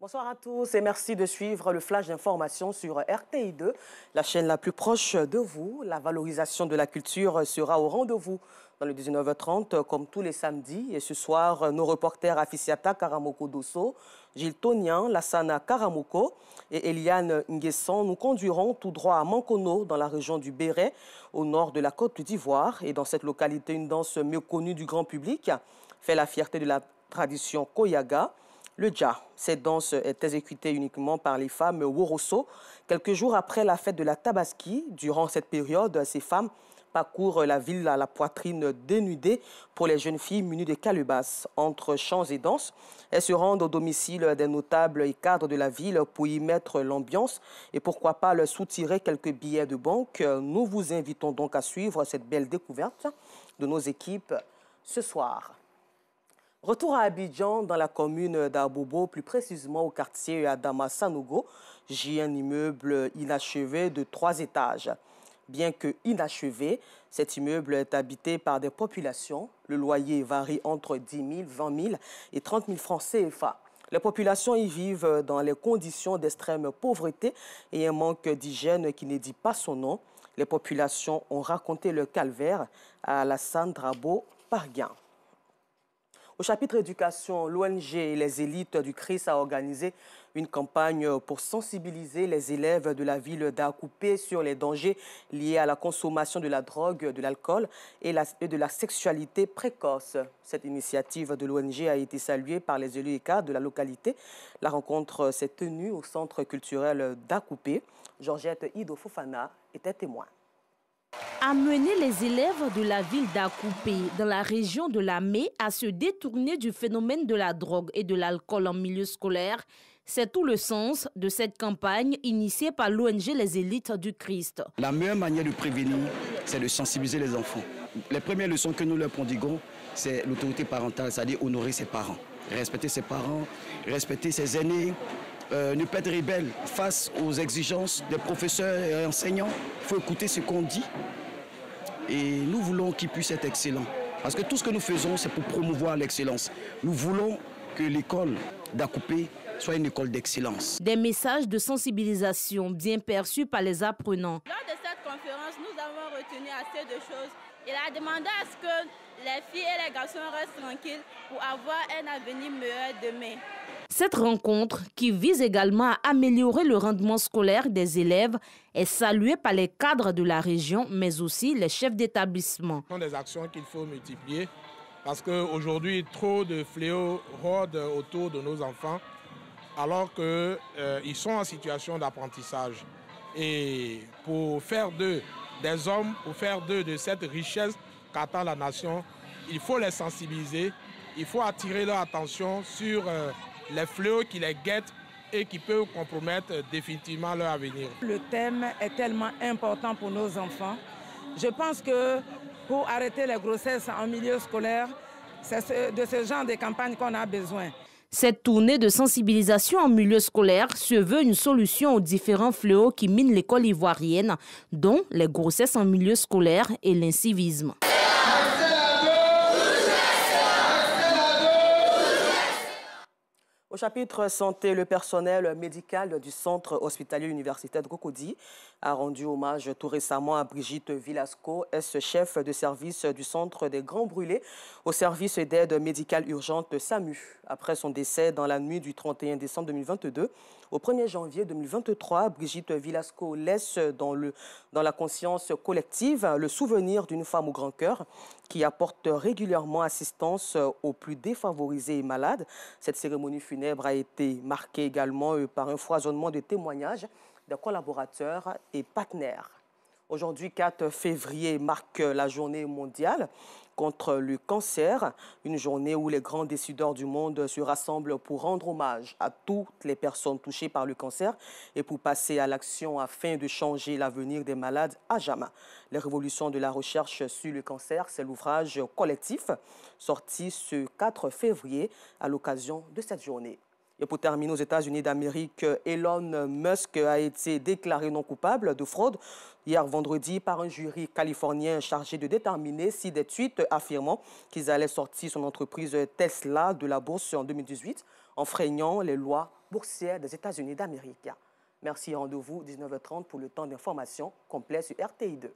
Bonsoir à tous et merci de suivre le flash d'information sur RTI2, la chaîne la plus proche de vous. La valorisation de la culture sera au rendez-vous dans le 19h30 comme tous les samedis. Et ce soir, nos reporters Afisiata Karamoko Dosso, Gilles Tonian, Lassana Karamoko et Eliane Nguesson nous conduiront tout droit à Mankono dans la région du Béret, au nord de la Côte d'Ivoire. Et dans cette localité, une danse mieux connue du grand public fait la fierté de la tradition Koyaga. Le dja, cette danse est exécutée uniquement par les femmes Woroso. Quelques jours après la fête de la Tabaski, durant cette période, ces femmes parcourent la ville à la poitrine dénudée pour les jeunes filles munies de calebasses. Entre chants et danses, elles se rendent au domicile des notables et cadres de la ville pour y mettre l'ambiance et pourquoi pas leur soutirer quelques billets de banque. Nous vous invitons donc à suivre cette belle découverte de nos équipes ce soir. Retour à Abidjan, dans la commune d'Abobo, plus précisément au quartier Adama Sanogo, j'ai un immeuble inachevé de 3 étages. Bien que inachevé, cet immeuble est habité par des populations. Le loyer varie entre 10 000, 20 000 et 30 000 francs CFA. Les populations y vivent dans les conditions d'extrême pauvreté et un manque d'hygiène qui ne dit pas son nom. Les populations ont raconté leur calvaire à Alassane Drabo Parguin. Au chapitre éducation, l'ONG et les élites du CRIS a organisé une campagne pour sensibiliser les élèves de la ville d'Akoupé sur les dangers liés à la consommation de la drogue, de l'alcool et de la sexualité précoce. Cette initiative de l'ONG a été saluée par les élus et cadres de la localité. La rencontre s'est tenue au centre culturel d'Akoupé. Georgette Ido Fofana était témoin. Amener les élèves de la ville d'Akoupé, dans la région de la Mé, à se détourner du phénomène de la drogue et de l'alcool en milieu scolaire, c'est tout le sens de cette campagne initiée par l'ONG Les Élites du Christ. La meilleure manière de prévenir, c'est de sensibiliser les enfants. Les premières leçons que nous leur prodiguons, c'est l'autorité parentale, c'est-à-dire honorer ses parents, respecter ses parents, respecter ses aînés. Ne pas être rebelle face aux exigences des professeurs et enseignants. Il faut écouter ce qu'on dit. Et nous voulons qu'ils puissent être excellents. Parce que tout ce que nous faisons, c'est pour promouvoir l'excellence. Nous voulons que l'école d'Akoupé soit une école d'excellence. Des messages de sensibilisation bien perçus par les apprenants. Lors de cette conférence, nous avons retenu assez de choses. Il a demandé à ce que les filles et les garçons restent tranquilles pour avoir un avenir meilleur demain. Cette rencontre, qui vise également à améliorer le rendement scolaire des élèves, est saluée par les cadres de la région, mais aussi les chefs d'établissement. Ce sont des actions qu'il faut multiplier parce qu'aujourd'hui, trop de fléaux rôdent autour de nos enfants alors qu'ils sont en situation d'apprentissage. Et pour faire d'eux des hommes, pour faire d'eux de cette richesse qu'attend la nation, il faut les sensibiliser, il faut attirer leur attention sur les fléaux qui les guettent et qui peuvent compromettre définitivement leur avenir. Le thème est tellement important pour nos enfants. Je pense que pour arrêter les grossesses en milieu scolaire, c'est de ce genre de campagne qu'on a besoin. Cette tournée de sensibilisation en milieu scolaire se veut une solution aux différents fléaux qui minent l'école ivoirienne, dont les grossesses en milieu scolaire et l'incivisme. Au chapitre santé, le personnel médical du centre hospitalier universitaire de Cocody a rendu hommage tout récemment à Brigitte Villasco, ex-chef de service du centre des Grands Brûlés au service d'aide médicale urgente SAMU. Après son décès dans la nuit du 31 décembre 2022 au 1er janvier 2023, Brigitte Villasco laisse dans la conscience collective le souvenir d'une femme au grand cœur qui apporte régulièrement assistance aux plus défavorisés et malades. Cette cérémonie funèbre a été marquée également par un foisonnement de témoignages de collaborateurs et partenaires. Aujourd'hui, 4 février marque la journée mondiale contre le cancer, une journée où les grands décideurs du monde se rassemblent pour rendre hommage à toutes les personnes touchées par le cancer et pour passer à l'action afin de changer l'avenir des malades à jamais. Les révolutions de la recherche sur le cancer, c'est l'ouvrage collectif sorti ce 4 février à l'occasion de cette journée. Et pour terminer, aux États-Unis d'Amérique, Elon Musk a été déclaré non coupable de fraude hier vendredi par un jury californien chargé de déterminer si des tweets affirmant qu'ils allaient sortir son entreprise Tesla de la bourse en 2018 enfreignant les lois boursières des États-Unis d'Amérique. Merci, rendez-vous 19h30 pour le temps d'information complet sur RTI2.